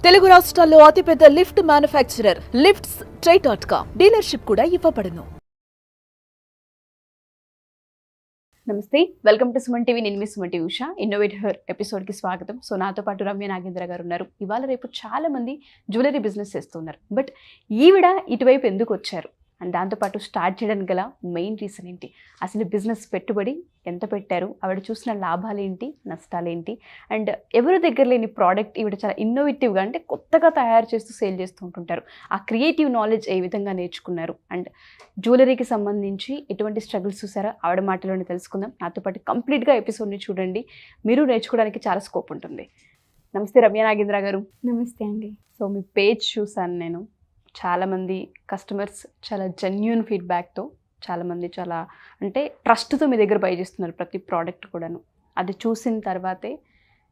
తెలుగు రాష్ట్రాల్లో అతిపెద్ద lift manufacturer lifts ట్రై.com dealership కూడా ఇవ్వబడును. నమస్తే, వెల్కమ్ టు సుమన్ టీవీ. నేను మీ సుమన్ టీవీ ఉషా. ఇన్నోవేటర్ ఎపిసోడ్కి స్వాగతం. సో నాతో పాటు రమ్య నాగేంద్ర గారు ఉన్నారు. ఇవాళ రేపు చాలా మంది జ్యువెలరీ బిజినెస్ చేస్తున్నారు. బట్ ఈవిడ ఇటువైపు ఎందుకు వచ్చారు అండ్ దాంతోపాటు స్టార్ట్ చేయడానికి గల మెయిన్ రీజన్ ఏంటి, అసలు బిజినెస్ పెట్టుబడి ఎంత పెట్టారు, ఆవిడ చూసిన లాభాలు ఏంటి, నష్టాలు ఏంటి, అండ్ ఎవరి దగ్గర లేని ప్రోడక్ట్ ఈవిడ చాలా ఇన్నోవేటివ్గా అంటే కొత్తగా తయారు చేస్తూ సేల్ చేస్తూ ఉంటుంటారు. ఆ క్రియేటివ్ నాలెడ్జ్ ఏ విధంగా నేర్చుకున్నారు అండ్ జ్యువెలరీకి సంబంధించి ఎటువంటి స్ట్రగుల్స్ చూసారో ఆవిడ మాటలోనే తెలుసుకుందాం. నాతో పాటు కంప్లీట్గా ఎపిసోడ్ని చూడండి, మీరు నేర్చుకోవడానికి చాలా స్కోప్ ఉంటుంది. నమస్తే రమ్య నాగేంద్ర గారు. నమస్తే అండి. సో మీ పేజ్ చూసాను నేను, చాలామంది కస్టమర్స్ చాలా జెన్యూన్ ఫీడ్బ్యాక్తో, చాలామంది చాలా అంటే ట్రస్ట్తో మీ దగ్గర బై చేస్తున్నారు ప్రతి ప్రోడక్ట్ కూడాను. అది చూసిన తర్వాతే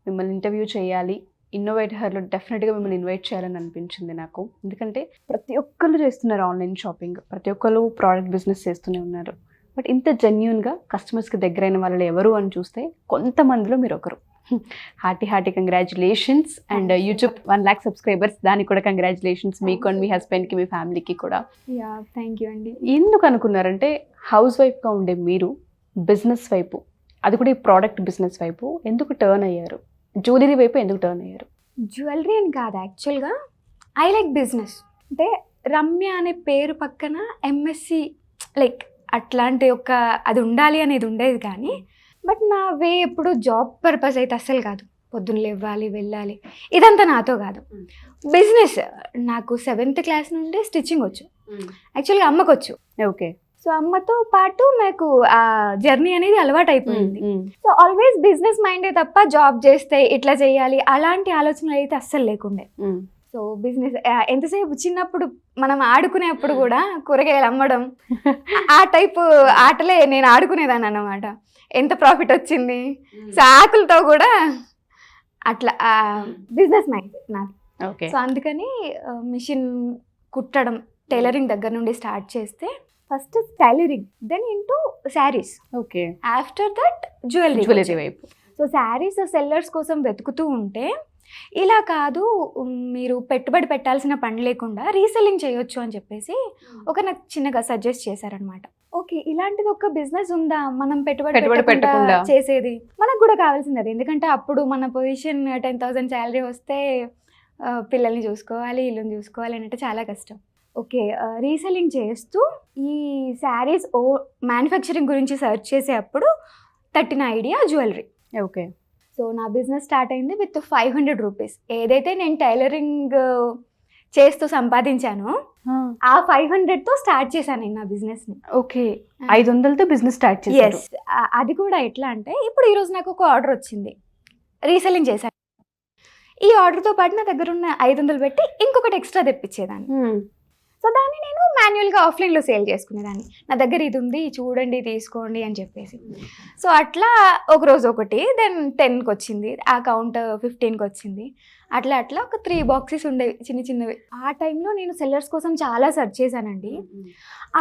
మిమ్మల్ని ఇంటర్వ్యూ చేయాలి, ఇన్నోవేటర్లో డెఫినెట్గా మిమ్మల్ని ఇన్వైట్ చేయాలని అనిపించింది నాకు. ఎందుకంటే ప్రతి ఒక్కళ్ళు చేస్తున్నారు ఆన్లైన్ షాపింగ్, ప్రతి ఒక్కళ్ళు ప్రోడక్ట్ బిజినెస్ చేస్తూనే ఉన్నారు. బట్ ఇంత జెన్యూన్గా కస్టమర్స్కి దగ్గరైన వాళ్ళు ఎవరు అని చూస్తే కొంతమందిలో మీరు ఒకరు. Hearty congratulations. And YouTube 1 lakh subscribers, దానికి కూడా కంగ్రాచులేషన్స్ మీకు అండ్ మీ హస్బెండ్కి, మీ ఫ్యామిలీకి కూడా. యా, థ్యాంక్ యూ అండి. ఎందుకు అనుకున్నారంటే హౌస్ వైఫ్గా ఉండే మీరు బిజినెస్ వైపు, అది కూడా ఈ ప్రోడక్ట్ బిజినెస్ వైపు ఎందుకు టర్న్ అయ్యారు, జ్యువెలరీ వైపు ఎందుకు టర్న్ అయ్యారు? జ్యువెలరీ అని కాదు, యాక్చువల్గా ఐ లైక్ బిజినెస్. అంటే రమ్య అనే పేరు పక్కన ఎంఎస్సి లైక్ అట్లాంటి ఒక అది ఉండాలి అనేది ఉండేది, కానీ బట్ నా వే ఎప్పుడు జాబ్ పర్పస్ అయితే అస్సలు కాదు. పొద్దున్న లేవాలి, వెళ్ళాలి, ఇదంతా నాతో కాదు. బిజినెస్ నాకు 7th క్లాస్ నుండి స్టిచ్చింగ్ వచ్చు, యాక్చువల్గా అమ్మకు వచ్చు. ఓకే. సో అమ్మతో పాటు నాకు ఆ జర్నీ అనేది అలవాటు అయిపోయింది. సో ఆల్వేస్ బిజినెస్ మైండే తప్ప జాబ్ చేస్తే ఇట్లా చేయాలి అలాంటి ఆలోచనలు అయితే అస్సలు లేకుండే. సో బిజినెస్ ఎంతసేపు చిన్నప్పుడు మనం ఆడుకునేప్పుడు కూడా కూరగాయలు అమ్మడం ఆ టైపు ఆటలే నేను ఆడుకునేదాన్ని అన్నమాట. ఎంత ప్రాఫిట్ వచ్చింది, సో ఆకులతో కూడా అట్లా బిజినెస్ మైండ్ నాకు. ఓకే. సో అందుకని మిషన్ కుట్టడం, టైలరింగ్ దగ్గర నుండి స్టార్ట్ చేస్తే first tailoring, then into saris. Okay. After that jewellery వైపు. సో శారీస్ సెల్లర్స్ కోసం వెతుకుతూ ఉంటే ఇలా కాదు, మీరు పెట్టుబడి పెట్టాల్సిన పని లేకుండా రీసెల్లింగ్ చేయొచ్చు అని చెప్పేసి నాకు చిన్నగా సజెస్ట్ చేశారనమాట. ఓకే, ఇలాంటిది ఒక బిజినెస్ ఉందా, మనం పెట్టుబడి పెట్టకుండా చేసేది, మనకు కూడా కావాల్సింది అది. ఎందుకంటే అప్పుడు మన పొజిషన్ 10,000 శాలరీ వస్తే పిల్లల్ని చూసుకోవాలి, ఇల్లుని చూసుకోవాలి అంటే చాలా కష్టం. ఓకే, రీసెల్లింగ్ చేస్తూ ఈ శారీస్ మ్యానుఫ్యాక్చరింగ్ గురించి సెర్చ్ చేసేటప్పుడు తట్టిన ఐడియా జ్యువెలరీ. ఓకే. సో నా బిజినెస్ స్టార్ట్ అయింది విత్ 500 రూపీస్. ఏదైతే నేను టైలరింగ్ చేస్తూ సంపాదించానో ఆ 500తో స్టార్ట్ చేశాను నేను నా బిజినెస్ని. ఓకే. 500తో బిజినెస్ స్టార్ట్ చేశారు. ఎస్, అది కూడా ఎట్లా అంటే ఇప్పుడు ఈరోజు నాకు ఒక ఆర్డర్ వచ్చింది, రీసెల్లింగ్ చేశాను. ఈ ఆర్డర్తో పాటు నా దగ్గర ఉన్న 500 పెట్టి ఇంకొకటి ఎక్స్ట్రా తెప్పించేదాన్ని. సో దాన్ని నేను మాన్యువల్గా ఆఫ్లైన్లో సేల్ చేసుకునేదాన్ని. నా దగ్గర ఇది ఉంది, చూడండి, తీసుకోండి అని చెప్పేసి. సో అట్లా ఒకరోజు ఒకటి, దెన్ 10కి వచ్చింది, ఆ కౌంట్ 15కి వచ్చింది. అట్లా ఒక 3 బాక్సెస్ ఉండేవి చిన్న చిన్నవి. ఆ టైంలో నేను సెల్లర్స్ కోసం చాలా సెర్చ్ చేశానండి.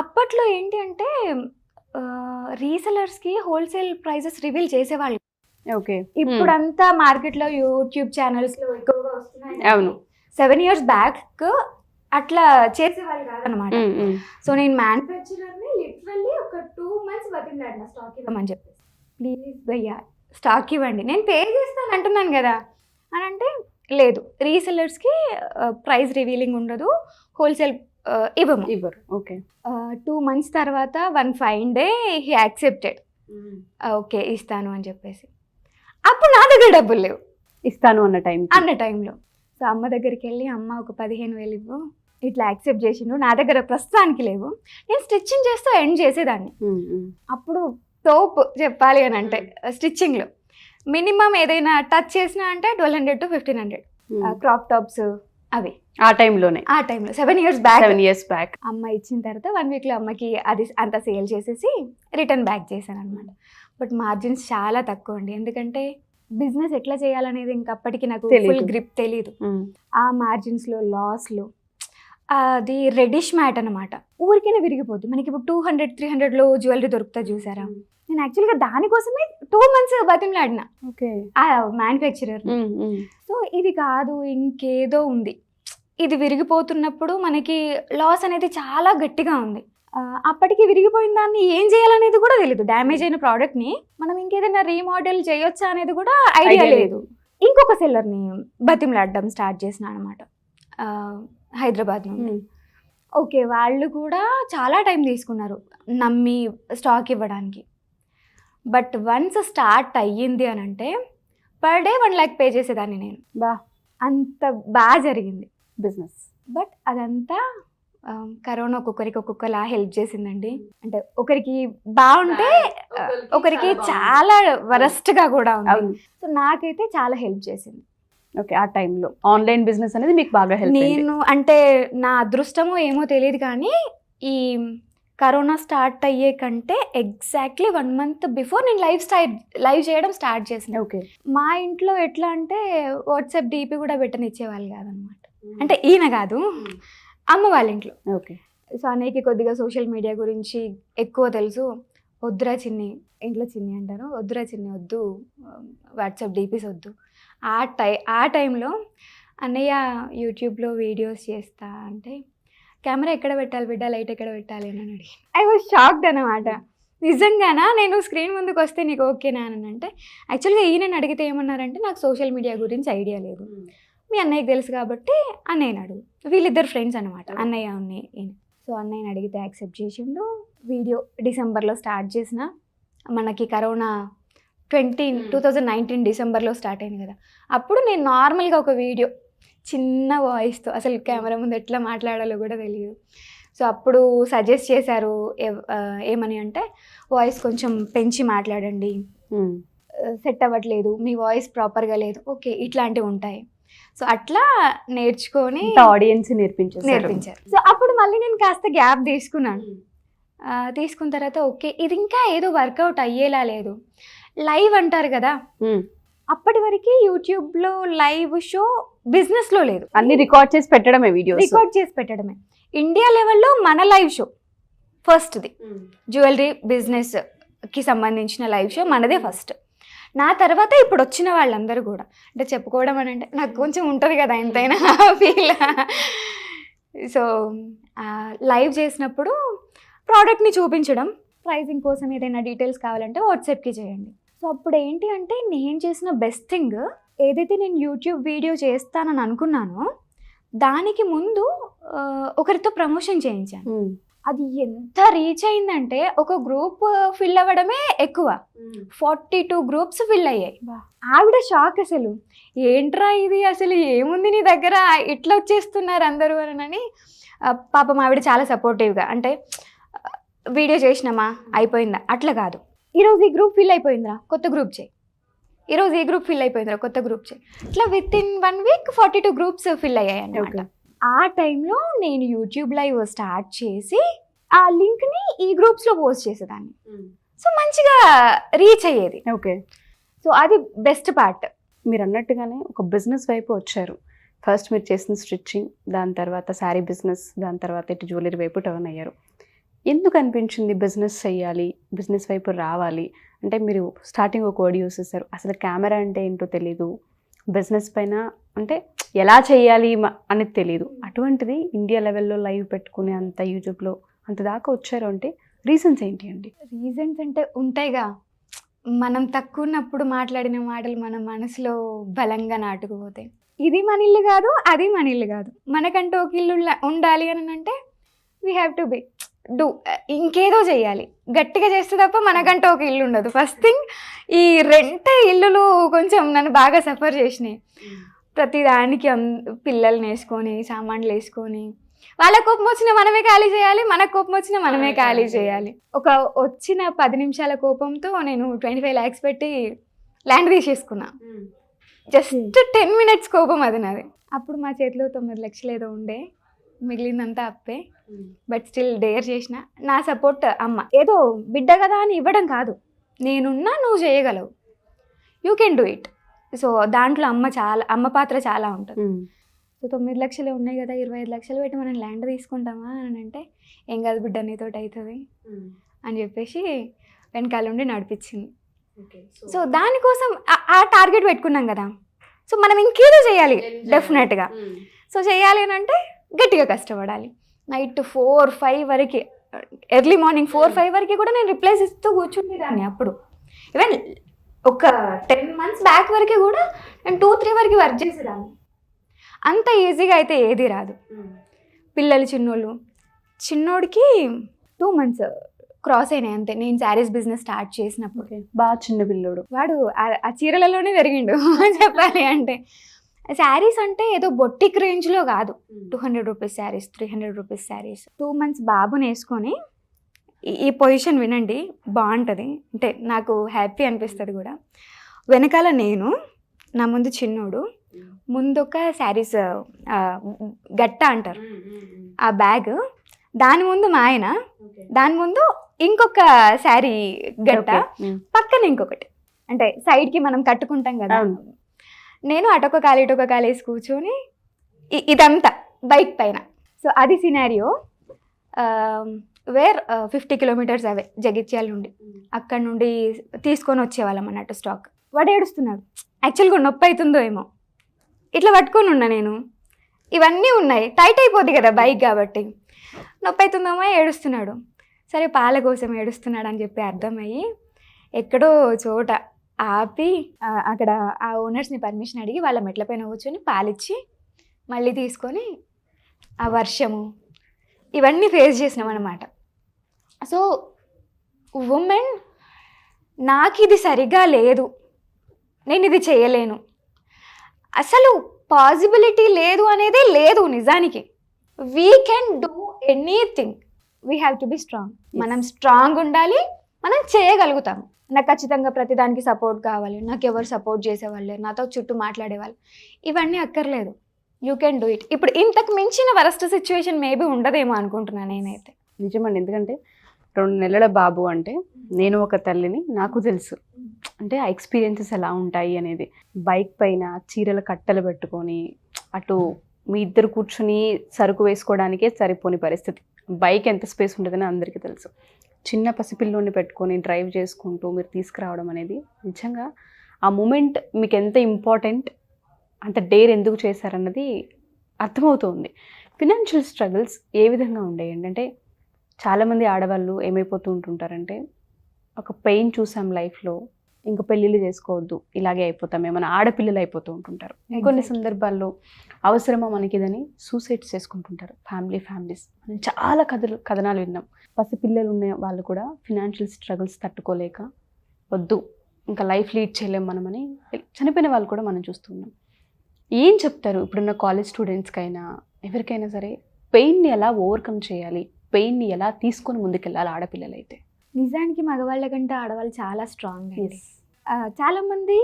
అప్పట్లో ఏంటి అంటే రీసెల్లర్స్కి హోల్సేల్ ప్రైజెస్ రివీల్ చేసేవాళ్ళు. ఓకే. ఇప్పుడంతా మార్కెట్లో యూట్యూబ్ ఛానల్స్లో ఎక్కువగా వస్తున్నాయి. అవును. 7 years బ్యాక్ అట్లా చేసేవాళ్ళు కాదనమాట. సో నేను మ్యానుఫ్యాక్చరర్ని లిటరల్లీ ఒక 2 months బతికినాడు నా స్టాక్ ఇవ్వమని చెప్పేసి. ప్లీజ్ భయ్యా స్టాక్ ఇవ్వండి, నేను పే చేస్తాను అంటున్నాను కదా అని అంటే, లేదు రీసెల్లర్స్కి ప్రైస్ రివీలింగ్ ఉండదు, హోల్సేల్ ఇవ్వరు. ఓకే. 2 months తర్వాత one fine day he accepted. Okay ఇస్తాను అని చెప్పేసి. అప్పుడు నా దగ్గర డబ్బులు లేవు, ఇస్తాను అన్న టైంలో. సో అమ్మ దగ్గరికి వెళ్ళి, అమ్మ ఒక 15,000 ఇవ్వు, ఇట్లా యాక్సెప్ట్ చేసిండు, నా దగ్గర ప్రస్తుతానికి లేవు. నేను స్టిచ్చింగ్ చేస్తూ ఎండ్ చేసేదాన్ని. అప్పుడు టోప్ చెప్పాలి అని అంటే స్టిచ్చింగ్లో మినిమం ఏదైనా టచ్ చేసినా అంటే 1200 to 1500 క్రాప్ టాప్స్ అవి. ఆ టైంలో 7 years బ్యాక్ అమ్మ ఇచ్చిన తర్వాత 1 weekలో అమ్మకి అది అంతా సేల్ చేసేసి రిటర్న్ బ్యాక్ చేశాను అనమాట. బట్ మార్జిన్స్ చాలా తక్కువ అండి, ఎందుకంటే బిజినెస్ ఎట్లా చేయాలనేది ఇంకప్పటికి నాకు ఫుల్ గ్రిప్ తెలీదు. ఆ మార్జిన్స్లో లాస్లో అది రెడిష్ మ్యాట్ అనమాట, ఊరికైనా విరిగిపోద్ది. మనకి ఇప్పుడు 200-300లో జ్యువెలరీ దొరుకుతుంది చూసారా, నేను యాక్చువల్గా దానికోసమే 2 months బతిమలాడిన ఓకే. ఆ మ్యానుఫ్యాక్చరర్. సో ఇది కాదు, ఇంకేదో ఉంది. ఇది విరిగిపోతున్నప్పుడు మనకి లాస్ అనేది చాలా గట్టిగా ఉంది. అప్పటికి విరిగిపోయిన దాన్ని ఏం చేయాలనేది కూడా తెలియదు. డ్యామేజ్ అయిన ప్రోడక్ట్ని మనం ఇంకేదైనా రీమోడల్ చేయొచ్చా అనేది కూడా ఐడియా లేదు. ఇంకొక సెల్లర్ని బతిమలాడడం స్టార్ట్ చేసిన అనమాట, హైదరాబాద్ నుండి. ఓకే, వాళ్ళు కూడా చాలా టైం తీసుకున్నారు నమ్మి స్టాక్ ఇవ్వడానికి. బట్ వన్స్ స్టార్ట్ అయ్యింది అని అంటే పర్ డే 1 lakh పే చేసేదాన్ని నేను. అంత బాగా జరిగింది బిజినెస్. బట్ అదంతా కరోనా ఒక్కొక్కలా హెల్ప్ చేసిందండి. అంటే ఒకరికి బాగుంటే ఒకరికి చాలా వరస్ట్గా కూడా ఉంది. సో నాకైతే చాలా హెల్ప్ చేసింది. ఓకే, ఆ టైంలో ఆన్లైన్ బిజినెస్ అనేది మీకు బాగా హెల్ప్ అయింది. నేను అంటే నా అదృష్టమో ఏమో తెలియదు కానీ ఈ కరోనా స్టార్ట్ అయ్యే కంటే ఎగ్జాక్ట్లీ 1 month బిఫోర్ నేను లైవ్ చేయడం స్టార్ట్ చేసిన. ఓకే. మా ఇంట్లో ఎట్లా అంటే వాట్సాప్ డీపీ కూడా పెట్టనిచ్చేవాళ్ళు కాదనమాట. అంటే ఈయన కాదు, అమ్మ వాళ్ళ ఇంట్లో. ఓకే. సో అన్నయ్యకి కొద్దిగా సోషల్ మీడియా గురించి ఎక్కువ తెలుసు. వద్దురా చిన్ని, ఇంట్లో చిన్ని అంటారు, వద్దురా చిన్ని వద్దు, వాట్సాప్ డీపీస్ వద్దు. ఆ టైంలో అన్నయ్య యూట్యూబ్లో వీడియోస్ చేస్తా అంటే కెమెరా ఎక్కడ పెట్టాలి బిడ్డ, లైట్ ఎక్కడ పెట్టాలి అని అడిగి ఐ వాజ్ షాక్డ్ అనమాట. నిజంగానా, నేను స్క్రీన్ ముందుకు వస్తే నీకు ఓకేనా అని అంటే, యాక్చువల్గా ఈయనని అడిగితే ఏమన్నారంటే నాకు సోషల్ మీడియా గురించి ఐడియా లేదు, మీ అన్నయ్యకి తెలుసు కాబట్టి అన్నయ్యని అడుగు. వీళ్ళిద్దరు ఫ్రెండ్స్ అనమాట, అన్నయ్య ఈయన. సో అన్నయ్యని అడిగితే యాక్సెప్ట్ చేసిండు. వీడియో డిసెంబర్లో స్టార్ట్ చేసిన. మనకి కరోనా 2019 డిసెంబర్లో స్టార్ట్ అయింది కదా. అప్పుడు నేను నార్మల్గా ఒక వీడియో చిన్న వాయిస్తో, అసలు కెమెరా ముందు ఎట్లా మాట్లాడాలో కూడా తెలియదు. సో అప్పుడు సజెస్ట్ చేశారు ఏమని అంటే, వాయిస్ కొంచెం పెంచి మాట్లాడండి, సెట్ అవ్వట్లేదు, మీ వాయిస్ ప్రాపర్గా లేదు, ఓకే ఇట్లాంటివి ఉంటాయి. సో అట్లా నేర్చుకొని ఆడియన్స్ నేర్పించారు. సో అప్పుడు మళ్ళీ నేను కాస్త గ్యాప్ తీసుకున్నాను. తీసుకున్న తర్వాత ఓకే ఇది ఇంకా ఏదో వర్కౌట్ అయ్యేలా లేదు. లైవ్ అంటారు కదా, అప్పటి వరకు యూట్యూబ్లో లైవ్ షో బిజినెస్లో లేదు, అన్ని రికార్డ్ చేసి పెట్టడమే, రికార్డ్ చేసి పెట్టడమే. ఇండియా లెవెల్లో మన లైవ్ షో ఫస్ట్ది, జ్యువెలరీ బిజినెస్కి సంబంధించిన లైవ్ షో మనదే ఫస్ట్. నా తర్వాత ఇప్పుడు వచ్చిన వాళ్ళందరూ కూడా, అంటే చెప్పుకోవడం అని అంటే నాకు కొంచెం ఉంటుంది కదా ఎంతైనా ఫీల్. సో లైవ్ చేసినప్పుడు ప్రోడక్ట్ని చూపించడం, ప్రైజింగ్ కోసం ఏదైనా డీటెయిల్స్ కావాలంటే వాట్సాప్కి చేయండి. సో అప్పుడు ఏంటి అంటే నేను చేసిన బెస్ట్ థింగ్, ఏదైతే నేను యూట్యూబ్ వీడియో చేస్తానని అనుకున్నానో దానికి ముందు ఒకరితో ప్రమోషన్ చేయించాను. అది ఎంత రీచ్ అయిందంటే ఒక గ్రూప్ ఫిల్ అవ్వడమే ఎక్కువ, 42 groups ఫిల్ అయ్యాయి. ఆవిడ షాక్, అసలు ఏంట్రా ఇది, అసలు ఏముంది నీ దగ్గర, ఇట్లా వచ్చేస్తున్నారు అందరూ అని. పాపం ఆవిడ చాలా సపోర్టివ్గా, అంటే వీడియో చేసినామా అయిపోయిందా అట్లా కాదు, ఈరోజు ఈ గ్రూప్ ఫిల్ అయిపోయిందిరా కొత్త గ్రూప్ చేయి, ఈరోజు ఈ గ్రూప్ ఫిల్ అయిపోయిందిరా కొత్త గ్రూప్ చేయి, ఇట్లా with in 1 week 42 groups fill అయ్యాయి అన్నమాట. ఆ టైంలో నేను యూట్యూబ్ లైవ్ స్టార్ట్ చేసి ఆ లింక్ని ఈ గ్రూప్స్లో పోస్ట్ చేసేదాన్ని. సో మంచిగా రీచ్ అయ్యేది. ఓకే. సో అది బెస్ట్ పార్ట్. మీరు అన్నట్టుగానే ఒక బిజినెస్ వైపు వచ్చారు. ఫస్ట్ మీరు చేసిన స్టిచ్చింగ్, దాని తర్వాత శారీ బిజినెస్, దాని తర్వాత ఇటు జ్యువెలరీ వైపు టర్న్ అయ్యారు. ఎందుకు అనిపించింది బిజినెస్ చేయాలి, బిజినెస్ వైపు రావాలి అంటే? మీరు స్టార్టింగ్ ఒక వర్డ్ యూస్ చేస్తారు, అసలు కెమెరా అంటే ఏంటో తెలీదు, బిజినెస్ పైన అంటే ఎలా చేయాలి అనేది తెలియదు. అటువంటిది ఇండియా లెవెల్లో లైవ్ పెట్టుకునే అంత యూట్యూబ్లో అంత దాకా వచ్చారు అంటే రీజన్స్ ఏంటి అండి? రీజన్స్ అంటే ఉంటాయిగా, మనం తక్కువ ఉన్నప్పుడు మాట్లాడిన మాటలు మన మనసులో బలంగా నాటుకుపోతాయి. ఇది మన ఇల్లు కాదు, అది మన ఇల్లు కాదు, మనకంటూ ఒక ఇల్లు ఉండాలి అని అంటే we have to be do, ఇంకేదో చేయాలి, గట్టిగా చేస్తే తప్ప మనకంటూ ఒక ఇల్లు ఉండదు. ఫస్ట్ థింగ్, ఈ రెంట్ ఇల్లులు కొంచెం నన్ను బాగా సఫర్ చేసినాయి. ప్రతిదానికి పిల్లల్ని వేసుకొని, సామాన్లు వేసుకొని, వాళ్ళ కోపం వచ్చినా మనమే ఖాళీ చేయాలి, మన కోపం వచ్చినా మనమే ఖాళీ చేయాలి. ఒక వచ్చిన 10 నిమిషాల కోపంతో నేను 25 lakhs పెట్టి ల్యాండ్ తీసేసుకున్నా. జస్ట్ 10 minutes కోపం అది నాది. అప్పుడు మా చేతిలో 9 లక్షలు ఏదో ఉండే, మిగిలిందంతా అప్పే. బట్ స్టిల్ డేర్ చేసిన. నా సపోర్ట్ అమ్మ, ఏదో బిడ్డ కదా అని ఇవ్వడం కాదు, నేనున్నా నువ్వు చేయగలవు, you can do it. So దాంట్లో అమ్మ పాత్ర చాలా ఉంటుంది. సో 9 లక్షలు ఉన్నాయి కదా, 25 లక్షలు పెట్టి మనం ల్యాండ్ తీసుకుంటామా అని అంటే, ఏం కాదు బిడ్డ నీతోటి అవుతుంది అని చెప్పేసి వెనకాల ఉండి నడిపించింది. సో దానికోసం ఆ టార్గెట్ పెట్టుకున్నాం కదా, సో మనం ఇంకేదో చేయాలి డెఫినెట్గా. సో చేయాలి అని అంటే గట్టిగా కష్టపడాలి. నైట్ 4-5 వరకు, ఎర్లీ మార్నింగ్ 4-5 వరకు కూడా నేను రిప్లైస్ ఇస్తూ కూర్చుండేదాన్ని. అప్పుడు ఈవెన్ ఒక 10 months బ్యాక్ వరకు కూడా నేను 2-3 వరకు వర్క్ చేసేదాన్ని. అంత ఈజీగా అయితే ఏది రాదు. పిల్లలు చిన్నోడికి 2 months క్రాస్ అయినాయి అంతే, నేను శారీస్ బిజినెస్ స్టార్ట్ చేసినప్పుడు. బాగా చిన్న పిల్లోడు వాడు ఆ చీరలలోనే పెరిగిండు చెప్పాలి అంటే. శారీస్ అంటే ఏదో బొట్టిక్ రేంజ్లో కాదు, 200 rupees saris, 300 rupees saris. 2 months బాబుని వేసుకొని ఈ పొజిషన్ వినండి, బాగుంటుంది. అంటే నాకు హ్యాపీ అనిపిస్తుంది కూడా. వెనకాల నేను, నా ముందు చిన్నోడు, ముందు ఒక శారీస్ గట్ట అంటారు ఆ బ్యాగ్, దాని ముందు మా ఆయన, దాని ముందు ఇంకొక శారీ గట్ట, పక్కన ఇంకొకటి, అంటే సైడ్కి మనం కట్టుకుంటాం కదా. నేను అటొక కాలు ఇటొక కాలు వేసి కూర్చొని ఇదంతా బైక్ పైన. సో అది సినారియో. వేర్ 50 kilometers అవే జగిత్యాల నుండి. అక్కడ నుండి తీసుకొని వచ్చేవాళ్ళం అన్నట్టు స్టాక్. వాడు ఏడుస్తున్నాడు, యాక్చువల్గా నొప్పి అవుతుందో ఏమో, ఇట్లా పట్టుకొని ఉన్నా నేను. ఇవన్నీ ఉన్నాయి, టైట్ అయిపోద్ది కదా బైక్ కాబట్టి, నొప్పి అవుతుందేమో, ఏడుస్తున్నాడు. సరే పాల కోసం ఏడుస్తున్నాడు అని చెప్పి అర్థమయ్యి ఎక్కడో చోట ఆపి అక్కడ ఆ ఓనర్స్ని పర్మిషన్ అడిగి వాళ్ళ మెట్ల పైన కూర్చొని పాలిచ్చి మళ్ళీ తీసుకొని ఆ వర్షము ఇవన్నీ ఫేస్ చేసినాం అన్నమాట. సో ఉమెన్, నాకు ఇది సరిగా లేదు, నేను ఇది చేయలేను, అసలు పాసిబిలిటీ లేదు అనేదే లేదు నిజానికి. We can do anything, we have to be strong. మనం స్ట్రాంగ్ ఉండాలి, మనం చేయగలుగుతాం. నాకు ఖచ్చితంగా ప్రతిదానికి సపోర్ట్ కావాలి, నాకు ఎవరు సపోర్ట్ చేసేవాళ్ళు, నాతో చుట్టూ మాట్లాడేవాళ్ళు, ఇవన్నీ అక్కర్లేదు. You can do it. ఇప్పుడు ఇంతకు మించిన వరస్ట్ సిచ్యువేషన్ మేబీ ఉండదేమో అనుకుంటున్నాను నేనైతే. నిజమండి, ఎందుకంటే 2 నెలల బాబు అంటే, నేను ఒక తల్లిని, నాకు తెలుసు అంటే ఆ ఎక్స్పీరియన్సెస్ ఎలా ఉంటాయి అనేది. బైక్ పైన చీరల కట్టలు పెట్టుకొని అటు మీ ఇద్దరు కూర్చుని సరుకు వేసుకోవడానికే సరిపోని పరిస్థితి. బైక్ ఎంత స్పేస్ ఉంటుందని అందరికీ తెలుసు. చిన్న పసిపిల్లోని పెట్టుకొని డ్రైవ్ చేసుకుంటూ మీరు తీసుకురావడం అనేది నిజంగా ఆ మూమెంట్ మీకు ఎంత ఇంపార్టెంట్, అంత డేర్ ఎందుకు చేశారన్నది అర్థమవుతుంది. ఫినాన్షియల్ స్ట్రగుల్స్ ఏ విధంగా ఉండేయండి అంటే, చాలామంది ఆడవాళ్ళు ఏమైపోతూ ఉంటుంటారంటే, ఒక పెయిన్ చూసాం లైఫ్లో, ఇంకా పెళ్ళిళ్ళు చేసుకోవద్దు, ఇలాగే అయిపోతాం, ఏమైనా ఆడపిల్లలు అయిపోతూ ఉంటుంటారు. ఇంకొన్ని సందర్భాల్లో అవసరమా మనకిదని సూసైడ్స్ చేసుకుంటుంటారు ఫ్యామిలీస్. మనం చాలా కథనాలు విన్నాం. పసిపిల్లలు ఉన్న వాళ్ళు కూడా ఫినాన్షియల్ స్ట్రగుల్స్ తట్టుకోలేక వద్దు, ఇంకా లైఫ్ లీడ్ చేయలేం మనమని చనిపోయిన వాళ్ళు కూడా మనం చూస్తున్నాం. ఏం చెప్తారు ఇప్పుడున్న కాలేజ్ స్టూడెంట్స్కైనా ఎవరికైనా సరే, పెయిన్ని ఎలా ఓవర్కమ్ చేయాలి, పెయిన్ని ఎలా తీసుకొని ముందుకెళ్ళాలి ఆడపిల్లలు అయితే? నిజానికి మగవాళ్ళ కంటే ఆడవాళ్ళు చాలా స్ట్రాంగ్ అండి. చాలామంది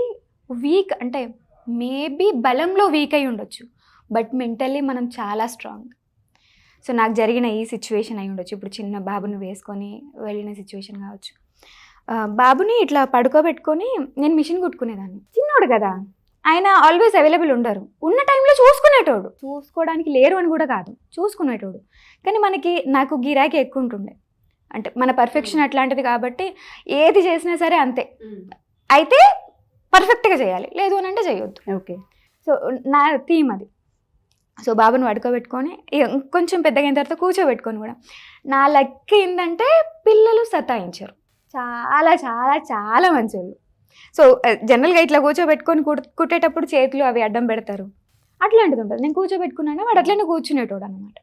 వీక్, అంటే మేబీ బలంలో వీక్ అయి ఉండొచ్చు, బట్ మెంటల్లీ మనం చాలా స్ట్రాంగ్. సో నాకు జరిగిన ఈ సిచ్యువేషన్ అయి ఉండొచ్చు, ఇప్పుడు చిన్న బాబుని వేసుకొని వెళ్ళిన సిచ్యువేషన్ కావచ్చు. బాబుని ఇట్లా పడుకోబెట్టుకొని నేను మిషన్ కుట్టుకునేదాన్ని. చిన్నోడు కదా, ఆయన ఆల్వేస్ అవైలబుల్ ఉండరు. ఉన్న టైంలో చూసుకునేటోడు, చూసుకోవడానికి లేరు అని కూడా కాదు, చూసుకునేటోడు. కానీ నాకు గిరాకీ ఎక్కువ ఉంటుండే, అంటే మన పర్ఫెక్షన్ అట్లాంటిది కాబట్టి ఏది చేసినా సరే అంతే, అయితే పర్ఫెక్ట్గా చేయాలి, లేదు అని అంటే చేయొద్దు. ఓకే. సో నా థీమ్ అది. సో బాబుని పడుకోబెట్టుకొని కొంచెం పెద్దగా అయిన తర్వాత కూర్చోబెట్టుకొని కూడా, నా లక్ ఏంటంటే పిల్లలు సతాయించారు, చాలా చాలా చాలా మంచోళ్ళు. సో జనరల్గా ఇట్లా కూర్చోబెట్టుకొని కుట్టేటప్పుడు చేతులు అవి అడ్డం పెడతారు, అట్లాంటిది ఉంటుంది. నేను కూర్చోబెట్టుకున్నాను, వాడు అట్లనే కూర్చునేటోడు అనమాట.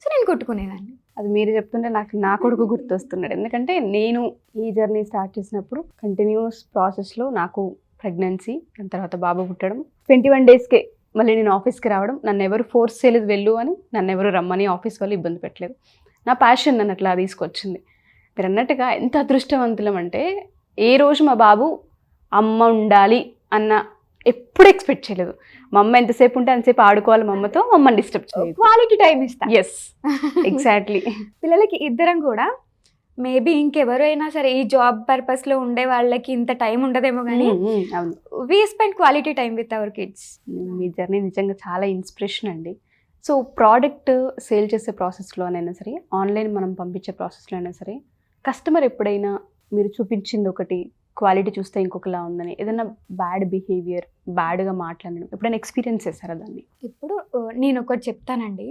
సో నేను కుట్టుకునేదాన్ని. అది మీరు చెప్తుంటే నాకు నా కొడుకు గుర్తొస్తున్నాడు. ఎందుకంటే నేను ఈ జర్నీ స్టార్ట్ చేసినప్పుడు కంటిన్యూస్ ప్రాసెస్లో నాకు ప్రెగ్నెన్సీ, దాని తర్వాత బాబు పుట్టడం, 21 daysకే మళ్ళీ నేను ఆఫీస్కి రావడం. నన్ను ఎవరు ఫోర్స్ చేయలేదు వెళ్ళు అని, నన్ను ఎవరు రమ్మని ఆఫీస్ వాళ్ళు ఇబ్బంది పెట్టలేదు. నా ప్యాషన్ నన్ను అట్లా తీసుకొచ్చింది. మీరు అన్నట్టుగా ఎంత అదృష్టవంతులం అంటే, ఏ రోజు మా బాబు అమ్మ ఉండాలి అన్న ఎప్పుడు ఎక్స్పెక్ట్ చేయలేదు. మా అమ్మ ఎంతసేపు ఉంటే అంతసేపు ఆడుకోవాలి, మా అమ్మతో మమ్మల్ని డిస్టర్బ్ చేయలేదు, క్వాలిటీ టైం ఇస్తా. Yes, exactly. పిల్లలకి ఇద్దరం కూడా, మేబీ ఇంకెవరైనా సరే ఈ జాబ్ పర్పస్లో ఉండే వాళ్ళకి ఇంత టైం ఉండదేమో కానీ we spend quality time with our kids. Me journey నిజంగా చాలా ఇన్స్పిరేషన్ అండి. సో ప్రోడక్ట్ సేల్ చేసే ప్రాసెస్లో అయినా సరే, ఆన్లైన్ మనం పంపించే ప్రాసెస్లో అయినా సరే, కస్టమర్ ఎప్పుడైనా మీరు చూపించింది ఒకటి, క్వాలిటీ చూస్తే ఇంకొకలా ఉందని, ఏదైనా బ్యాడ్ బిహేవియర్, బ్యాడ్గా మాట్లాడడం ఎప్పుడైనా ఎక్స్పీరియన్స్ చేస్తారా దాన్ని? ఇప్పుడు నేను ఒకటి చెప్తానండి,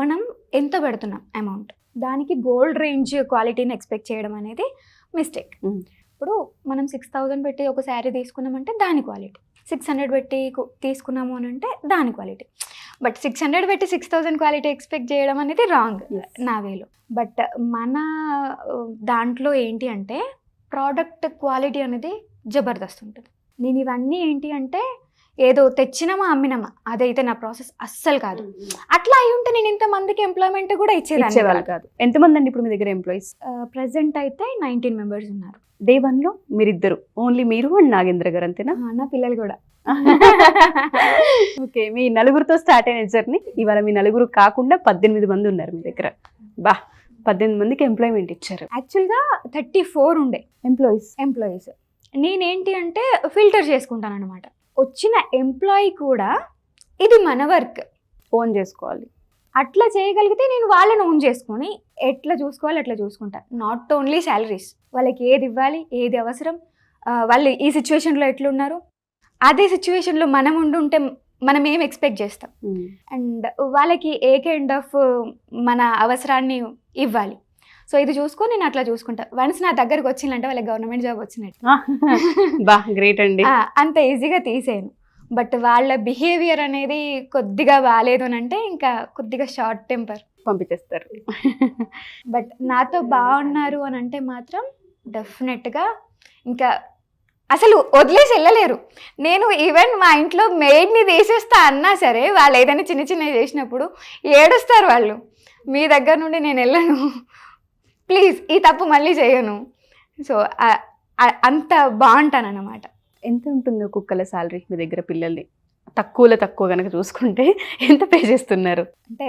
మనం ఎంత పెడుతున్నాం అమౌంట్, దానికి గోల్డ్ రేంజ్ క్వాలిటీని ఎక్స్పెక్ట్ చేయడం అనేది మిస్టేక్. ఇప్పుడు మనం 6,000 పెట్టి ఒక శారీ తీసుకున్నామంటే దాని క్వాలిటీ, 600 పెట్టి తీసుకున్నాము అని అంటే దాని క్వాలిటీ. బట్ 600 పెట్టి 6,000 క్వాలిటీ ఎక్స్పెక్ట్ చేయడం అనేది రాంగ్ నా వేలో. బట్ మన దాంట్లో ఏంటి అంటే ప్రోడక్ట్ క్వాలిటీ అనేది జబర్దస్త్ ఉంటుంది. నేను ఇవన్నీ ఏంటి అంటే ఏదో తెచ్చినామా అమ్మినామా అదైతే నా ప్రాసెస్ అస్సలు కాదు. అట్లా అయి ఉంటే నేను ఇంతమందికి ఎంప్లాయ్మెంట్ కూడా ఇచ్చేవాళ్ళు కాదు. ఎంతమంది అండి ఇప్పుడు మీ దగ్గర ఎంప్లాయీస్? ప్రజెంట్ అయితే 19 మెంబర్స్ ఉన్నారు. డే 1లో మీరిద్దరు, ఓన్లీ మీరు అండ్ నాగేంద్ర గారు అంతేనా? నా పిల్లలు కూడా. ఓకే, మీ నలుగురితో స్టార్ట్ అయిన జర్నీ ఇవాళ మీ నలుగురు కాకుండా 18 మంది ఉన్నారు మీ దగ్గర. బా, 18 మందికి ఎంప్లాయ్మెంట్ ఇచ్చారు. యాక్చువల్గా 34 ఉండే ఎంప్లాయీస్. నేనేంటి అంటే ఫిల్టర్ చేసుకుంటాను అనమాట. వచ్చిన ఎంప్లాయీ కూడా ఇది మన వర్క్, ఓన్ చేసుకోవాలి. అట్లా చేయగలిగితే నేను వాళ్ళని ఓన్ చేసుకొని ఎట్లా చూసుకోవాలి అట్లా చూసుకుంటా. నాట్ ఓన్లీ శాలరీస్, వాళ్ళకి ఏది ఇవ్వాలి, ఏది అవసరం, వాళ్ళు ఈ సిచ్యువేషన్లో ఎట్లున్నారు, అదే సిచ్యువేషన్లో మనం ఉండుంటే మనం ఏం ఎక్స్పెక్ట్ చేస్తాం, అండ్ వాళ్ళకి ఏ కైండ్ ఆఫ్ మన అవసరాన్ని ఇవ్వాలి. సో ఇది చూసుకొని నేను అట్లా చూసుకుంటా. వన్స్ నా దగ్గరకు వచ్చిందంటే వాళ్ళకి గవర్నమెంట్ జాబ్ వచ్చినట్టు. బా, గ్రేట్ అండి. అంత ఈజీగా తీసేయను. బట్ వాళ్ళ బిహేవియర్ అనేది కొద్దిగా బాగాలేదు అని అంటే ఇంకా కొద్దిగా షార్ట్ టెంపర్ పంపించేస్తారు. బట్ నాతో బాగున్నారు అని అంటే మాత్రం డెఫినెట్గా ఇంకా అసలు వదిలేసి వెళ్ళలేరు. నేను ఈవెన్ మా ఇంట్లో మెయిడ్ని తీసేస్తా అన్నా సరే వాళ్ళు ఏదైనా చిన్న చిన్నవి చేసినప్పుడు ఏడుస్తారు వాళ్ళు, మీ దగ్గర నుండి నేను వెళ్ళను, ప్లీజ్ ఈ తప్పు మళ్ళీ చేయను. సో అంత బాగుంటాను అన్నమాట. ఎంత ఉంటుంది ఒక్కొక్కల శాలరీ మీ దగ్గర పిల్లల్ని? తక్కువ కనుక చూసుకుంటే ఎంత పే చేస్తున్నారు? అంటే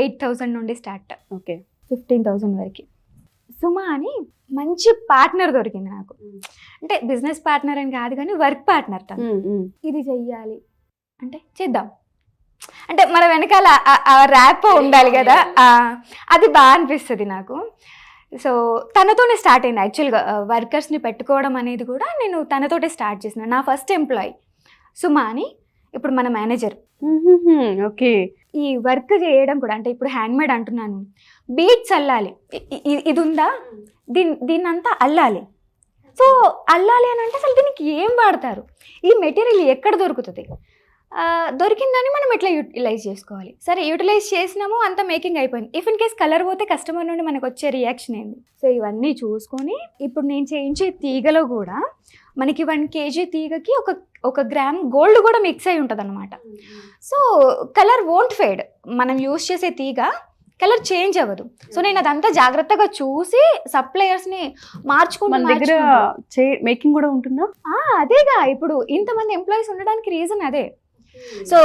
8,000 నుండి స్టార్ట్, ఓకే, 15,000 వరకు. సుమా అని మంచి పార్ట్నర్ దొరికింది నాకు. అంటే బిజినెస్ పార్ట్నర్ అని కాదు కానీ వర్క్ పార్ట్నర్. తను ఇది చెయ్యాలి అంటే చేద్దాం అంటే మన వెనకాల ర్యాప్ ఉండాలి కదా, అది బాగా అనిపిస్తుంది నాకు. సో తనతోనే స్టార్ట్ అయింది యాక్చువల్గా. వర్కర్స్ని పెట్టుకోవడం అనేది కూడా నేను తనతోటే స్టార్ట్ చేసిన. నా ఫస్ట్ ఎంప్లాయీ సుమా అని, ఇప్పుడు మన మేనేజర్. ఓకే, ఈ వర్క్ చేయడం కూడా అంటే ఇప్పుడు హ్యాండ్మేడ్ అంటున్నాను, బీట్స్ అల్లాలి, ఇది ఉందా, దీన్నంతా అల్లాలి. సో అల్లాలి అని అంటే అసలు దీనికి ఏం వాడతారు, ఈ మెటీరియల్ ఎక్కడ దొరుకుతుంది, దొరికిందని మనం ఎట్లా యూటిలైజ్ చేసుకోవాలి. సరే యూటిలైజ్ చేసినాము, అంత మేకింగ్ అయిపోయింది. ఇఫ్ ఇన్ కేస్ కలర్ పోతే కస్టమర్ నుండి మనకు వచ్చే రియాక్షన్ ఏంది. సో ఇవన్నీ చూసుకొని ఇప్పుడు నేను చేయించే తీగలో కూడా మనకి 1 kg తీగకి ఒక గ్రామ్ గోల్డ్ కూడా మిక్స్ అయి ఉంటుంది అనమాట. సో కలర్ వోంట్ ఫేడ్, మనం యూజ్ చేసే తీగ కలర్ చేంజ్ అవ్వదు. సో నేను అదంతా జాగ్రత్తగా చూసి సప్లయర్స్ని మార్చుకుంటూ దగ్గర మేకింగ్ కూడా ఉంటుందా? అదేగా ఇప్పుడు ఇంతమంది ఎంప్లాయీస్ ఉండడానికి రీజన్ అదే. సో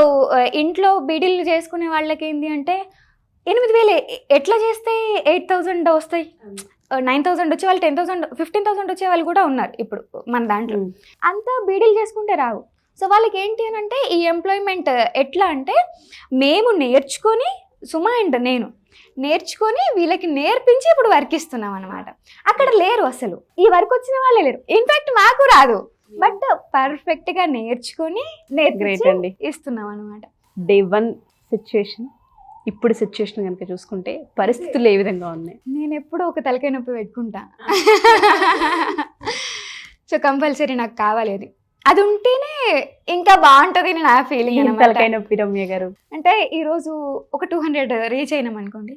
ఇంట్లో బీడీలు చేసుకునే వాళ్ళకి ఏంటి అంటే 8,000 ఎట్లా చేస్తే 8,000 వస్తాయి, 9,000 వచ్చే వాళ్ళు 10,000 15,000 వచ్చే వాళ్ళు కూడా ఉన్నారు ఇప్పుడు మన దాంట్లో. అంతా బీడీలు చేసుకుంటే రావు. సో వాళ్ళకి ఏంటి అని అంటే ఈ ఎంప్లాయ్మెంట్ ఎట్లా అంటే మేము నేర్చుకొని, సుమా అండ్ నేను నేర్చుకొని వీళ్ళకి నేర్పించి ఇప్పుడు వర్క్ ఇస్తున్నాం అనమాట. అక్కడ లేరు అసలు, ఈ వర్క్ వచ్చిన వాళ్ళే లేరు. ఇన్ఫాక్ట్ మాకు రాదు, బట్ పర్ఫెక్ట్ గా నేర్చుకొని ఇస్తున్నాం అనమాట. డే 1 సిచ్యుయేషన్, ఇప్పుడు సిచ్యుయేషన్ కనుక చూసుకుంటే పరిస్థితులు ఏ విధంగా ఉన్నాయి? నేను ఎప్పుడూ ఒక తలకాయ నొప్పి పెట్టుకుంటా. సో కంపల్సరీ నాకు కావాలి అది, అది ఉంటేనే ఇంకా బాగుంటుంది నా ఫీలింగ్. తలకాయ నొప్పి రమ్య గారు అంటే ఈరోజు ఒక 200 రీచ్ అయినాం అనుకోండి,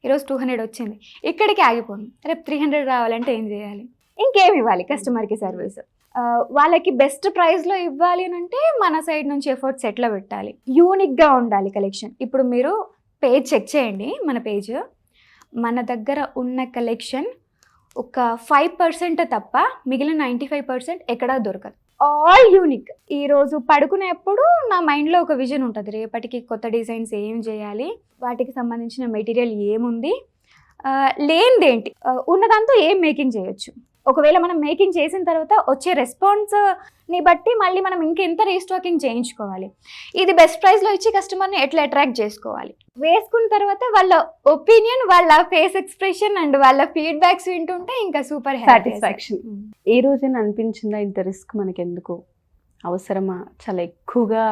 ఈరోజు 200 వచ్చింది, ఇక్కడికి ఆగిపోను. రేపు 300 రావాలంటే ఏం చేయాలి, ఇంకేం ఇవ్వాలి కస్టమర్కి సర్వీస్, వాళ్ళకి బెస్ట్ ప్రైస్లో ఇవ్వాలి అని అంటే మన సైడ్ నుంచి ఎఫర్ట్స్ ఎట్లా పెట్టాలి, యూనిక్గా ఉండాలి కలెక్షన్. ఇప్పుడు మీరు పేజ్ చెక్ చేయండి, మన పేజ్, మన దగ్గర ఉన్న కలెక్షన్ ఒక 5% తప్ప మిగిలిన 95% ఎక్కడా దొరకదు. All unique. ఈరోజు పడుకునేప్పుడు నా మైండ్లో ఒక విజన్ ఉంటుంది, రేపటికి కొత్త డిజైన్స్ ఏం చేయాలి, వాటికి సంబంధించిన మెటీరియల్ ఏముంది, లేనిదేంటి, ఉన్నదంతా ఏం మేకింగ్ చేయొచ్చు. ఒకవేళ మనం మేకింగ్ చేసిన తర్వాత వచ్చే రెస్పాన్స్ని బట్టి మళ్ళీ మనం ఇంకెంత రీస్టాకింగ్ చేయించుకోవాలి, ఇది బెస్ట్ ప్రైస్లో ఇచ్చి కస్టమర్ని ఎట్లా అట్రాక్ట్ చేసుకోవాలి, వేసుకున్న తర్వాత వాళ్ళ ఒపీనియన్, వాళ్ళ ఫేస్ ఎక్స్ప్రెషన్ అండ్ వాళ్ళ ఫీడ్బ్యాక్స్ వింటుంటే ఇంకా సూపర్ సాటిస్ఫాక్షన్. ఏ రోజైనా అనిపించిందా ఇంత రిస్క్ మనకి ఎందుకు అవసరమా, చాలా ఎక్కువగా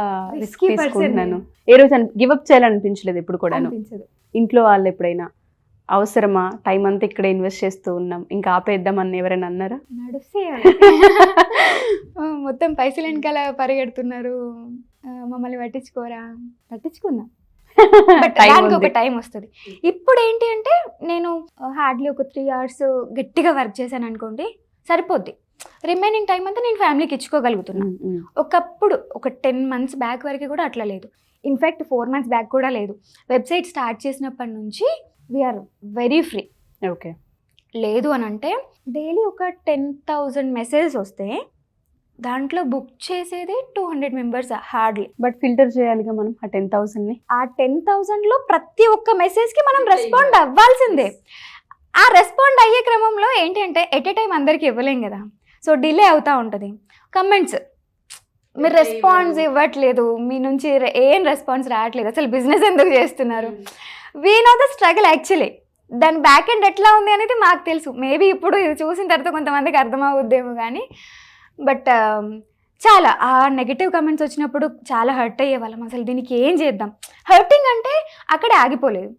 రిస్క్ Risky person తీసుకుంటున్నాను, ఏ రోజు గివప్ చేయాలనిపించలేదు ఎప్పుడు కూడాను? అనిపించదు. ఇంట్లో వాళ్ళు ఎప్పుడైనా అవసరమా, టైం అంతా ఇక్కడ ఇన్వెస్ట్ చేస్తూ ఉన్నాం ఇంకా ఆపేద్దామని ఎవరైనా అన్నారా? నడుస్తే మొత్తం పైసలు వెనకాల పరిగెడుతున్నారు, మమ్మల్ని పట్టించుకోరా, పట్టించుకుందాం బట్ దానికి ఒక టైం వస్తుంది. ఇప్పుడు ఏంటి అంటే నేను హార్డ్లీ ఒక 3 hours గట్టిగా వర్క్ చేశాను అనుకోండి, సరిపోద్ది. రిమైనింగ్ టైం అంతా నేను ఫ్యామిలీకి ఇచ్చుకోగలుగుతున్నాను. ఒకప్పుడు ఒక 10 months బ్యాక్ వరకు కూడా అట్లా లేదు, ఇన్ఫ్యాక్ట్ 4 months బ్యాక్ కూడా లేదు. వెబ్సైట్ స్టార్ట్ చేసినప్పటి నుంచి వీఆర్ వెరీ ఫ్రీ. ఓకే, లేదు అని అంటే డైలీ ఒక 10,000 మెసేజెస్ వస్తే దాంట్లో బుక్ చేసేది 200 members హార్డ్లీ. బట్ ఫిల్టర్ చేయాలిగా మనం ఆ 10,000ని. ఆ 10,000లో ప్రతి ఒక్క మెసేజ్కి మనం రెస్పాండ్ అవ్వాల్సిందే. ఆ రెస్పాండ్ అయ్యే క్రమంలో ఏంటి అంటే ఎట్ ఏ టైం అందరికి ఇవ్వలేం కదా, సో డిలే అవుతూ ఉంటుంది. కమెంట్స్, మీరు రెస్పాన్స్ ఇవ్వట్లేదు, మీ నుంచి ఏం రెస్పాన్స్ రావట్లేదు, అసలు బిజినెస్ ఎందుకు చేస్తున్నారు, we know the struggle actually. దాని బ్యాక్ ఎండ్ ఎట్లా ఉంది అనేది మాకు తెలుసు. మేబీ ఇప్పుడు ఇది చూసిన తర్వాత కొంతమందికి అర్థమవుద్దేమో కానీ, బట్ చాలా ఆ నెగిటివ్ కమెంట్స్ వచ్చినప్పుడు చాలా హర్ట్ అయ్యేవాళ్ళం. అసలు దీనికి ఏం చేద్దాం, హర్టింగ్ అంటే అక్కడే ఆగిపోలేదు.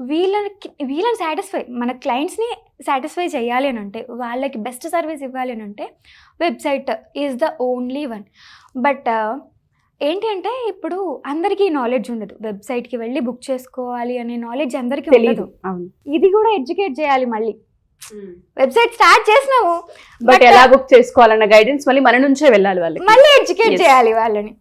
వీళ్ళని సాటిస్ఫై, మన క్లయింట్స్ని సాటిస్ఫై చేయాలి అని అంటే, వాళ్ళకి బెస్ట్ సర్వీస్ ఇవ్వాలి అని అంటే website is the only one. But ఏంటి అంటే ఇప్పుడు అందరికీ నాలెడ్జ్ ఉండదు, వెబ్సైట్కి వెళ్ళి బుక్ చేసుకోవాలి అనే నాలెడ్జ్ అందరికీ తెలియదు. ఇది కూడా ఎడ్యుకేట్ చేయాలి మళ్ళీ. వెబ్సైట్ స్టార్ట్ చేసినాము బట్ ఎలా బుక్ చేసుకోవాలన్న గైడెన్స్ మళ్ళీ మన నుంచే వెళ్ళాలి, వాళ్ళకి మళ్ళీ ఎడ్యుకేట్ చేయాలి వాళ్ళని.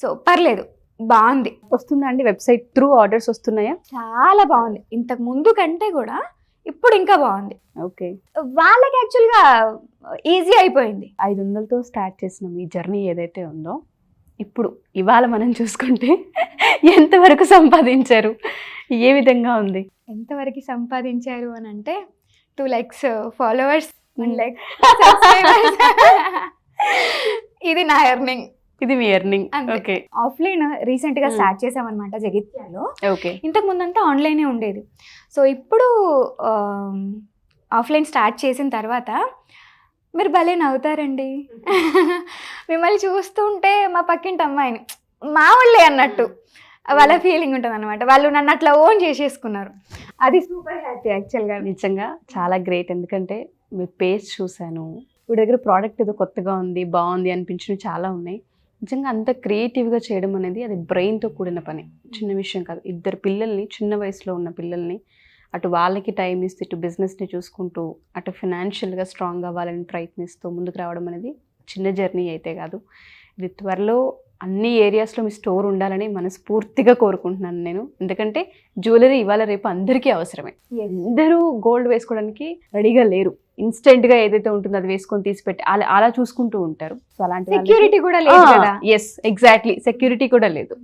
సో పర్లేదు, బాగుంది. వస్తుందా అండి వెబ్సైట్ త్రూ ఆర్డర్స్ వస్తున్నాయా? చాలా బాగుంది, ఇంతకు ముందు కంటే కూడా ఇప్పుడు ఇంకా బాగుంది. ఓకే, వాళ్ళకి యాక్చువల్గా ఈజీ అయిపోయింది. 500తో స్టార్ట్ చేసిన మీ జర్నీ ఏదైతే ఉందో, ఇప్పుడు ఇవాళ మనం చూసుకుంటే ఎంతవరకు సంపాదించారు, ఏ విధంగా ఉంది? ఎంతవరకు సంపాదించారు అని అంటే 2 lakhs ఫాలోవర్స్, 1 lakh ఇది నా ఎర్నింగ్, ఇది మీ ఎర్నింగ్. ఓకే, ఆఫ్లైన్ రీసెంట్ గా స్టార్ట్ చేసామన్నమాట జగిత్యాలో. ఓకే, ఇంతకు ముందంతా ఆన్లైనే ఉండేది. సో ఇప్పుడు ఆఫ్లైన్ స్టార్ట్ చేసిన తర్వాత మీరు భలే నవ్వుతారండి, మిమ్మల్ని చూస్తుంటే మా పక్కింటి అమ్మాయిని మా వాళ్ళే అన్నట్టు వాళ్ళ ఫీలింగ్ ఉంటుంది అనమాట. వాళ్ళు నన్ను అట్లా ఓన్ చేసేసుకున్నారు, అది సూపర్ హ్యాపీ యాక్చువల్గా. నిజంగా చాలా గ్రేట్. ఎందుకంటే మీ పేజ్ చూశాను, ఇప్పుడు దగ్గర ప్రోడక్ట్ ఏదో కొత్తగా ఉంది, బాగుంది అనిపించినవి చాలా ఉన్నాయి. నిజంగా అంత క్రియేటివ్గా చేయడం అనేది అది బ్రెయిన్తో కూడిన పని, చిన్న విషయం కాదు. 2 పిల్లల్ని, చిన్న వయసులో ఉన్న పిల్లల్ని అటు వాళ్ళకి టైం ఇస్తూ, ఇటు బిజినెస్ని చూసుకుంటూ, అటు ఫినాన్షియల్గా స్ట్రాంగ్ అవ్వాలని ప్రయత్నిస్తూ ముందుకు రావడం అనేది చిన్న జర్నీ అయితే కాదు. ఇది త్వరలో అన్ని ఏరియాస్లో మీ స్టోర్ ఉండాలని మనస్ఫూర్తిగా కోరుకుంటున్నాను నేను. ఎందుకంటే జ్యువెలరీ ఇవాళ రేపు అందరికీ అవసరమే. అందరూ గోల్డ్ వేసుకోవడానికి రెడీగా లేరు, ఇన్స్టెంట్గా ఏదైతే ఉంటుందో అది వేసుకొని తీసిపెట్టి అలా చూసుకుంటూ ఉంటారు. సో అలాంటి సెక్యూరిటీ కూడా లేదు కదా. ఎస్, ఎగ్జాక్ట్లీ, సెక్యూరిటీ కూడా లేదు.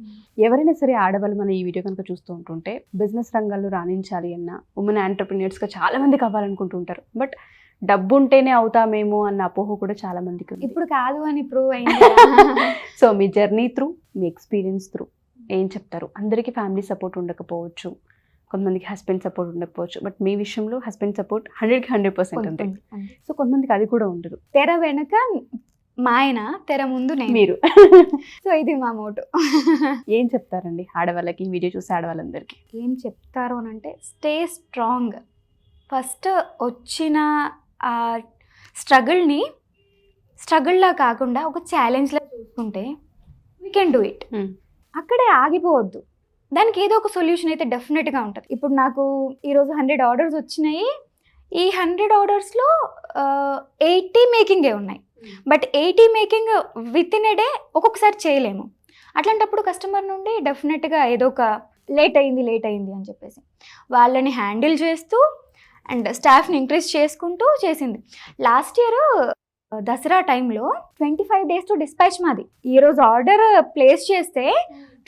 ఎవరైనా సరే ఆడవాళ్ళు మన ఈ వీడియో కనుక చూస్తూ ఉంటుంటే బిజినెస్ రంగాల్లో రాణించాలి అన్న, ఉమెన్ ఆంటర్ప్రిన్యూర్స్గా చాలా మంది కావాలనుకుంటూ ఉంటారు. బట్ డబ్బు ఉంటేనే అవుతామేమో అన్న అపోహ కూడా చాలా మందికి ఉంది. ఇప్పుడు కాదు అని ప్రూవ్ అయింది. సో మీ జర్నీ త్రూ, మీ ఎక్స్పీరియన్స్ త్రూ ఏం చెప్తారు? అందరికీ ఫ్యామిలీ సపోర్ట్ ఉండకపోవచ్చు, కొంతమందికి హస్బెండ్ సపోర్ట్ ఉండకపోవచ్చు, బట్ మీ విషయంలో హస్బెండ్ సపోర్ట్ 100కి 100% ఉంది. సో కొంతమందికి అది కూడా ఉండదు. తెర వెనక మా ఆయన, తెర ముందు మీరు. సో ఇది మా మోటో. ఏం చెప్తారండి ఆడవాళ్ళకి, ఈ వీడియో చూసే ఆడవాళ్ళందరికీ? ఏం చెప్తారు అని అంటే స్టే స్ట్రాంగ్. ఫస్ట్ వచ్చిన ఆ స్ట్రగుల్లా కాకుండా ఒక ఛాలెంజ్లా చూసుకుంటే వీ కెన్ డూ ఇట్. అక్కడే ఆగిపోవద్దు, దానికి ఏదో ఒక సొల్యూషన్ అయితే డెఫినెట్గా ఉంటుంది. ఇప్పుడు నాకు ఈరోజు 100 orders వచ్చినాయి. ఈ 100 ordersలో 80 మేకింగే ఉన్నాయి. But 80 making with in a day ఒక్కొక్కసారి చేయలేము. అట్లాంటప్పుడు కస్టమర్ నుండి డెఫినెట్గా ఏదో ఒక లేట్ అయింది అని చెప్పేసి వాళ్ళని హ్యాండిల్ చేస్తూ అండ్ స్టాఫ్ని ఇంక్రీజ్ చేసుకుంటూ చేసింది. లాస్ట్ ఇయర్ దసరా టైంలో 25 days టు డిస్పాచ్ మాది. ఈరోజు ఆర్డర్ ప్లేస్ చేస్తే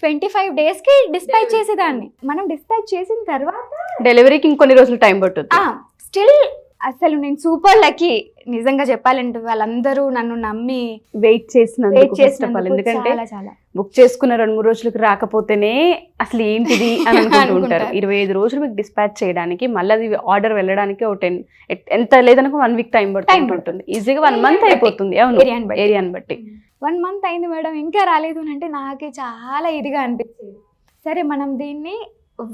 25 daysకి డిస్పాచ్ చేసేదాన్ని. మనం డిస్పాచ్ చేసిన తర్వాత డెలివరీకి ఇంకొన్ని రోజులు టైం పట్టుద్ది. స్టిల్ అసలు నేను సూపర్ లక్కీ నిజంగా చెప్పాలంటే. వాళ్ళందరూ నన్ను నమ్మి వెయిట్ చేసినందుకు ఎందుకంటే చాలా చాలా బుక్ చేసుకున్న 2-3 రోజులకు రాకపోతేనే అసలు ఏంటిది అని అనుకుంటూ ఉంటారు. 25 రోజులు మీకు డిస్పాచ్ చేయడానికి, మళ్ళీ అది ఆర్డర్ వెళ్ళడానికి ఒక 10 ఎంత లేదనుకో 1 వీక్ టైం పడుతుంది. ఈజీగా 1 మంత్ అయిపోతుంది. అవును, ఏరియాని బట్టి 1 మంత్ అయింది మేడం, ఇంకా రాలేదు అని అంటే నాకే చాలా ఇదిగా అనిపించేది. సరే మనం దీన్ని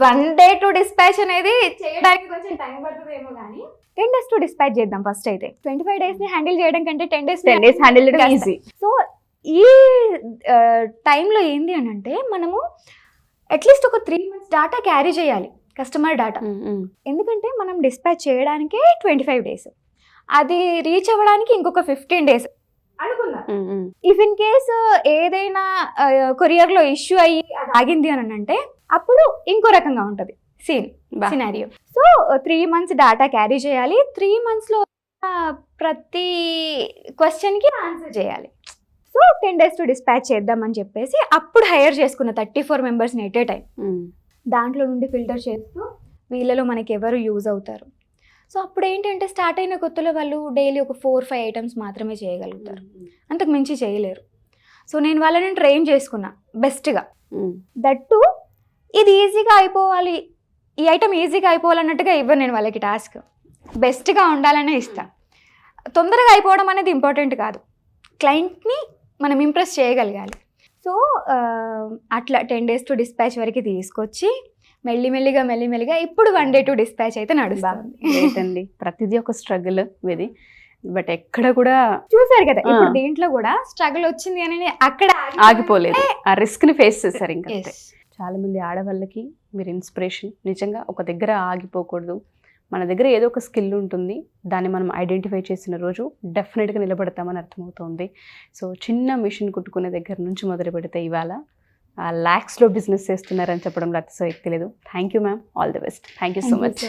1 day to dispatch అనేది చేయడానికి కొంచెం టైం పడుతుందేమో కానీ 10 days to dispatch చేద్దాం ఫస్ట్ అయితే. 25 days ని హ్యాండిల్ చేయడం కంటే 10 days హ్యాండిల్ చేయడం ఈజీ. సో ఈ టైంలో ఏంది అని అంటే మనము అట్లీస్ట్ ఒక 3 months డాటా క్యారీ చేయాలి, కస్టమర్ డాటా. ఎందుకంటే మనం డిస్పాచ్ చేయడానికే 25 days, అది రీచ్ అవ్వడానికి ఇంకొక 15 days అనుకుందాం. ఇఫ్ ఇన్ కేస్ ఏదైనా కొరియర్ లో ఇష్యూ అయ్యి అది ఆగింది అని అంటే అప్పుడు ఇంకో రకంగా ఉంటది scenario. So 3 months data carry చేయాలి, 3 months లో ప్రతి క్వశ్చన్ కి ఆన్సర్ చేయాలి. సో 10 days టు డిస్పాచ్ చేద్దామని చెప్పేసి అప్పుడు హైర్ చేసుకున్న 34 members ఎట్ ఏ టైం. దాంట్లో నుండి ఫిల్టర్ చేస్తూ వీళ్ళలో మనకి ఎవరు యూజ్ అవుతారు. సో అప్పుడు ఏంటంటే స్టార్ట్ అయిన కొత్తలో వాళ్ళు డైలీ ఒక 4-5 items మాత్రమే చేయగలుగుతారు, అంతకు మించి చేయలేరు. సో నేను వాళ్ళని ట్రైన్ చేసుకున్నా బెస్ట్గా. దట్టు ఇది ఈజీగా అయిపోవాలి, ఈ ఐటమ్ ఈజీగా అయిపోవాలన్నట్టుగా ఇవ్వను నేను వాళ్ళకి. టాస్క్ బెస్ట్గా ఉండాలనే ఇస్తా. తొందరగా అయిపోవడం అనేది ఇంపార్టెంట్ కాదు, క్లయింట్ని మనం ఇంప్రెస్ చేయగలగాలి. సో అట్లా 10 days టు డిస్పాచ్ వరకు తీసుకొచ్చి మెల్లిమెల్లిగా ఇప్పుడు 1 day టు డిస్పాచ్ అయితే నడుస్తుంది. ప్రతిదీ ఒక స్ట్రగుల్ ఇది, బట్ ఎక్కడ కూడా చూసారు కదా ఇప్పుడు దీంట్లో కూడా స్ట్రగుల్ వచ్చింది అని అక్కడ ఆగిపోలేదు, ఆ రిస్క్ ని ఫేస్ చేశారు. ఇంకా చాలా మంది ఆడవాళ్ళకి మీరు ఇన్స్పిరేషన్. నిజంగా ఒక దగ్గర ఆగిపోకూడదు, మన దగ్గర ఏదో ఒక స్కిల్ ఉంటుంది, దాన్ని మనం ఐడెంటిఫై చేసిన రోజు డెఫినెట్గా నిలబడతామని అర్థమవుతుంది. సో చిన్న మిషన్ కుట్టుకునే దగ్గర నుంచి మొదలు పెడితే ఇవాళ లాక్స్లో బిజినెస్ చేస్తున్నారని చెప్పడంలో అతిశయోక్తి లేదు. Thank you ma'am, all the best. Thank you so much.